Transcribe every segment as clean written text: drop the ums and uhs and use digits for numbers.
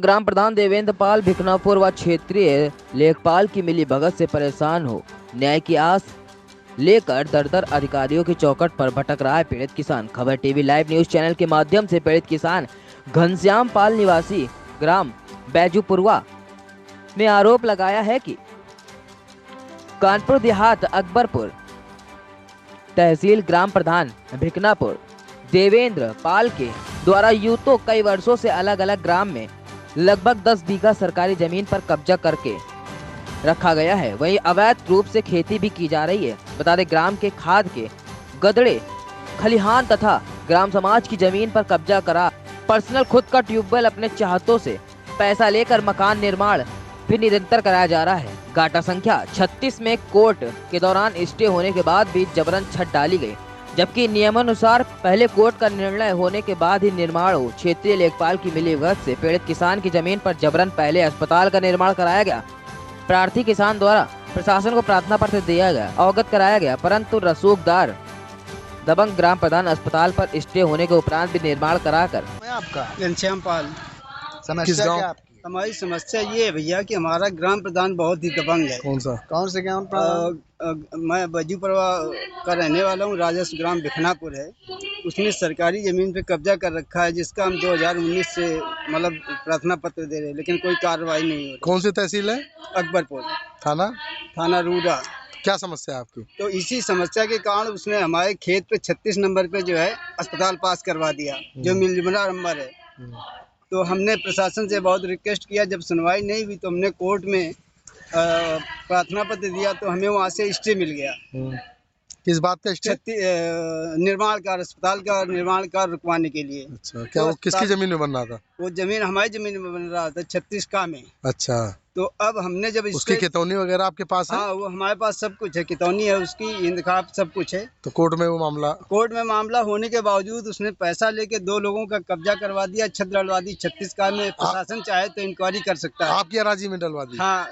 ग्राम प्रधान देवेंद्र पाल भिखनापुर व क्षेत्रीय लेखपाल की मिली भगत से परेशान हो न्याय की आस लेकर दर अधिकारियों की चौखट पर भटक रहा है पीड़ित किसान। खबर टीवी लाइव न्यूज चैनल के माध्यम से पीड़ित किसान घनश्याम पाल निवासी ग्राम बैजूपुरवा ने आरोप लगाया है कि कानपुर देहात अकबरपुर तहसील ग्राम प्रधान भिखनापुर देवेंद्र पाल के द्वारा यूं तो कई वर्षों से अलग अलग ग्राम में लगभग 10 बीघा सरकारी जमीन पर कब्जा करके रखा गया है, वहीं अवैध रूप से खेती भी की जा रही है। बता दें ग्राम के खाद के गदड़े खलिहान तथा ग्राम समाज की जमीन पर कब्जा करा पर्सनल खुद का ट्यूबवेल अपने चाहतों से पैसा लेकर मकान निर्माण भी निरंतर कराया जा रहा है। गाटा संख्या 36 में कोर्ट के दौरान स्टे होने के बाद भी जबरन छत डाली गई, जबकि नियमानुसार पहले कोर्ट का निर्णय होने के बाद ही निर्माण हो। क्षेत्रीय लेखपाल की मिली भगत से पीड़ित किसान की जमीन पर जबरन पहले अस्पताल का निर्माण कराया गया। प्रार्थी किसान द्वारा प्रशासन को प्रार्थना पत्र दिया गया, अवगत कराया गया, परंतु रसूखदार दबंग ग्राम प्रधान अस्पताल पर स्टे होने के उपरांत भी निर्माण कराकर आपका घनश्याम पाल समस्या क्या आपकी? हमारी समस्या ये है भैया कि हमारा ग्राम प्रधान बहुत ही दबंग है। कौन से ग्राम प्रधान? मैं बैजूपुरवा का रहने वाला हूँ। राजस्व ग्राम भिखनापुर है। उसने सरकारी जमीन पे कब्जा कर रखा है, जिसका हम 2019 से मतलब प्रार्थना पत्र दे रहे हैं, लेकिन कोई कार्रवाई नहीं हो रही। कौन सी तहसील है? अकबरपुर थाना रूड़ा। क्या समस्या है आपकी? तो इसी समस्या के कारण उसने हमारे खेत पे 36 नंबर पे जो है अस्पताल पास करवा दिया, जो मिलजुला नंबर है। तो हमने प्रशासन से बहुत रिक्वेस्ट किया, जब सुनवाई नहीं हुई तो हमने कोर्ट में प्रार्थना पत्र दिया, तो हमें वहाँ से स्टे मिल गया। किस बात का स्टे? निर्माण कार्य, अस्पताल का निर्माण कार्य रुकवाने के लिए। अच्छा, क्या वो किसकी जमीन में बन रहा था? वो जमीन हमारी जमीन में बन रहा था, 36 का में। अच्छा, तो अब हमने जब उसकी खितौनी वगैरह आपके पास है? हाँ, वो हमारे पास सब कुछ है, खितौनी है उसकी, इंतखाब सब कुछ है। तो कोर्ट में वो मामला होने के बावजूद उसने पैसा लेके 2 लोगों का कब्जा करवा दिया, छत डलवा दी 36 का में। प्रशासन चाहे तो इंक्वायरी कर सकता है। आपकी अराजी में डलवा दी? हाँ,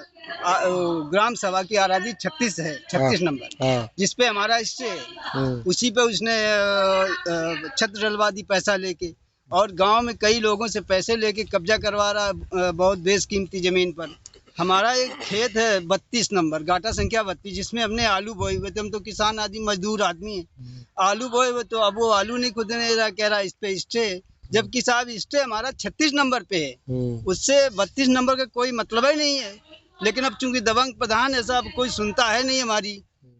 ग्राम सभा की अराजी 36 है, 36 नंबर, जिसपे हमारा स्टे है। उसी पे उसने छत डलवा दी पैसा लेके, और गांव में कई लोगों से पैसे लेके कब्जा करवा रहा बहुत बेशकीमती जमीन पर। हमारा एक खेत है 32 नंबर, गाटा संख्या 32, जिसमें हमने आलू बोए हुए थे। हम तो किसान आदमी, मजदूर आदमी है। आलू बोए हुए, तो अब वो आलू नहीं खुद नहीं रहा, कह रहा इस पे स्टे, जबकि साहब स्टे हमारा 36 नंबर पे है। उससे 32 नंबर का कोई मतलब ही नहीं है। लेकिन अब चूंकि दबंग प्रधान है साहब, कोई सुनता है नहीं हमारी,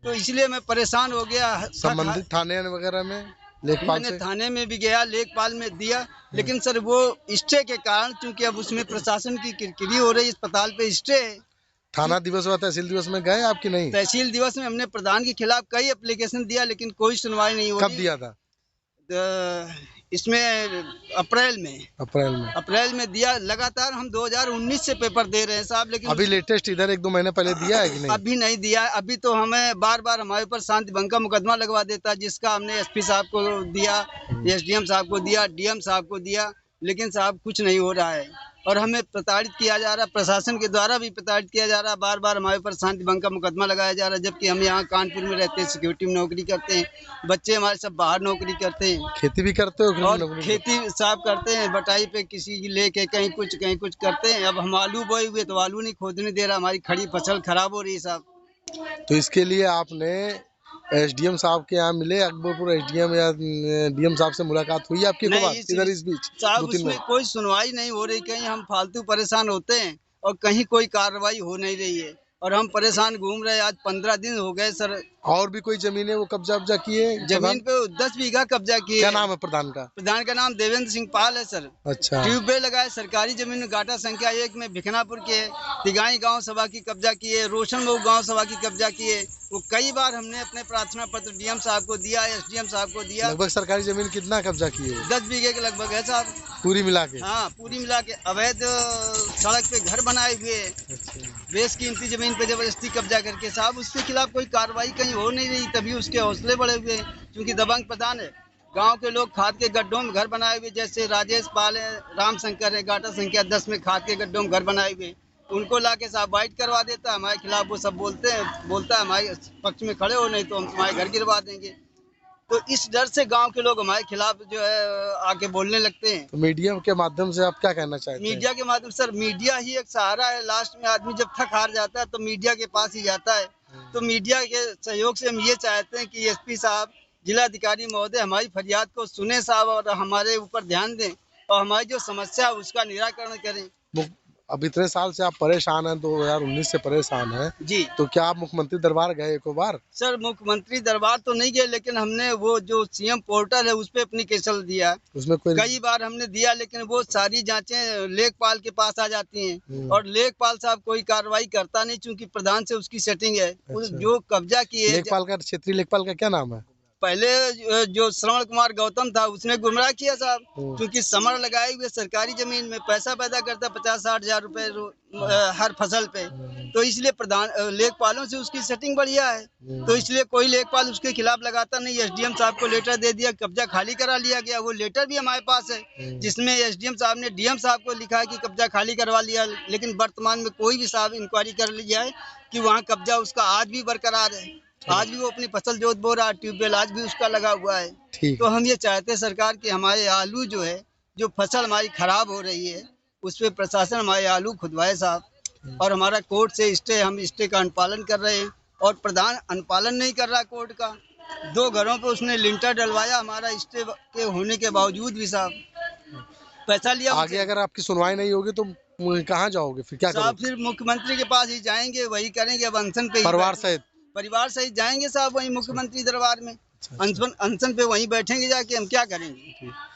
तो इसलिए मैं परेशान हो गया। संबंधित थाने वगैरह में लेखपाल मैंने थाने में भी गया, लेखपाल में दिया, लेकिन सर वो स्टे के कारण, चूंकि अब उसमें प्रशासन की किरकिरी हो रही, अस्पताल पे स्टे है। थाना दिवस व तहसील दिवस में गए आपकी? नहीं, तहसील दिवस में हमने प्रधान के खिलाफ कई एप्लीकेशन दिया, लेकिन कोई सुनवाई नहीं हो रही। कब दिया था? इसमें अप्रैल में दिया। लगातार हम 2019 से पेपर दे रहे हैं साहब, लेकिन अभी लेटेस्ट इधर 1-2 महीने पहले दिया है कि नहीं? अभी नहीं दिया। अभी तो हमें बार बार हमारे ऊपर शांति भंग का मुकदमा लगवा देता, जिसका हमने एसपी साहब को दिया, एसडीएम साहब को दिया, डीएम साहब को दिया, लेकिन साहब कुछ नहीं हो रहा है। और हमें प्रताड़ित किया जा रहा है, प्रशासन के द्वारा भी प्रताड़ित किया जा रहा है। बार बार हमारे ऊपर शांति भंग का मुकदमा लगाया जा रहा है, जबकि हम यहाँ कानपुर में रहते हैं, सिक्योरिटी में नौकरी करते हैं। बच्चे हमारे सब बाहर नौकरी करते हैं। खेती भी करते हो? और खेती साफ करते हैं, बटाई पे किसी की लेके कहीं कुछ करते हैं। अब हम आलू बोए हुए, तो आलू नहीं खोदने दे रहा, हमारी खड़ी फसल खराब हो रही है साहब। तो इसके लिए आपने एसडीएम साहब के यहाँ मिले? अकबरपुर एसडीएम या डीएम साहब से मुलाकात हुई आपकी? इधर इस बीच साहब उसमें कोई सुनवाई नहीं हो रही। कहीं हम फालतू परेशान होते हैं और कहीं कोई कार्रवाई हो नहीं रही है, और हम परेशान घूम रहे हैं। आज 15 दिन हो गए सर। और भी कोई जमीन है वो कब्जा किए? जमीन पे 10 बीघा कब्जा किए। क्या नाम है प्रधान का? प्रधान का नाम देवेंद्र सिंह पाल है सर। अच्छा, ट्यूबवेल लगाए सरकारी जमीन में, गाटा संख्या 1 में भिखनापुर के तिगाई गांव सभा की कब्जा किए, रोशन मऊ गांव सभा की कब्जा किए। वो कई बार हमने अपने प्रार्थना पत्र डीएम साहब को दिया, एसडीएम साहब को दिया। लगभग सरकारी जमीन कितना कब्जा किए? 10 बीघे के लगभग है साहब, पूरी मिला के। हाँ, पूरी मिला के। अवैध सड़क पे घर बनाए हुए, बेशकीमती जमीन पे जबरदस्ती कब्जा करके साहब, उसके खिलाफ कोई कार्रवाई कहीं हो नहीं रही, तभी उसके हौसले बढ़े हुए हैं। क्योंकि दबंग प्रधान है, गांव के लोग खाद के गड्ढों में घर बनाए हुए, जैसे राजेश पाल है, राम शंकर है, गाटा संख्या 10 में खाद के गड्ढों में घर बनाए हुए, उनको लाके साहब वाइट करवा देता है। हमारे खिलाफ वो सब बोलता है हमारे पक्ष में खड़े हो, नहीं तो हम तुम्हारे घर गिरवा देंगे। तो इस डर से गांव के लोग हमारे खिलाफ जो है आके बोलने लगते हैं। तो मीडिया के माध्यम से आप क्या कहना चाहते हैं? मीडिया के माध्यम सर, मीडिया ही एक सहारा है। लास्ट में आदमी जब थक हार जाता है तो मीडिया के पास ही जाता है। तो मीडिया के सहयोग से हम ये चाहते हैं कि एसपी साहब, जिलाधिकारी महोदय हमारी फरियाद को सुने साहब और हमारे ऊपर ध्यान दें और हमारी जो समस्या है उसका निराकरण करें। अब इतने साल से आप परेशान हैं, 2019 से परेशान हैं जी। तो क्या आप मुख्यमंत्री दरबार गए एक बार? सर मुख्यमंत्री दरबार तो नहीं गए, लेकिन हमने वो जो सीएम पोर्टल है उस पे एप्लीकेशन दिया। उसमें कई बार हमने दिया, लेकिन वो सारी जांचें लेखपाल के पास आ जाती हैं और लेखपाल साहब कोई कार्रवाई करता नहीं, चूंकि प्रधान से उसकी सेटिंग है। अच्छा। जो कब्जा किए लेखपाल का, क्षेत्रीय लेखपाल का क्या नाम है? पहले जो श्रवण कुमार गौतम था उसने गुमराह किया साहब, क्योंकि समर लगाए हुए सरकारी जमीन में पैसा पैदा करता 50-60 हजार रुपए हर फसल पे, तो इसलिए प्रधान लेखपालों से उसकी सेटिंग बढ़िया है। तो इसलिए कोई लेखपाल उसके खिलाफ लगाता नहीं। एसडीएम साहब को लेटर दे दिया, कब्जा खाली करा लिया गया। वो लेटर भी हमारे पास है जिसमें एसडीएम साहब ने डीएम साहब को लिखा है कि कब्जा खाली करवा लिया, लेकिन वर्तमान में कोई भी साहब इंक्वायरी कर लिया है कि वहाँ कब्जा उसका आज भी बरकरार है। आज भी वो अपनी फसल जोत बो रहा है, ट्यूबवेल आज भी उसका लगा हुआ है। तो हम ये चाहते हैं सरकार कि हमारे आलू जो है, जो फसल हमारी खराब हो रही है, उस पर प्रशासन हमारे आलू खुदवाए साहब। और हमारा कोर्ट से स्टे, हम स्टे का अनुपालन कर रहे हैं और प्रधान अनुपालन नहीं कर रहा कोर्ट का। 2 घरों पे उसने लिंटर डलवाया हमारा स्टे के होने के बावजूद भी साहब, पैसा लिया। आगे अगर आपकी सुनवाई नहीं होगी तो कहाँ जाओगे फिर? क्या करोगे? फिर मुख्यमंत्री के पास ही जाएंगे, वही करेंगे। अब अनशन पे परिवार सहित जाएंगे साहब वही मुख्यमंत्री दरबार में। अनशन पे वहीं बैठेंगे जाके, हम क्या करेंगे।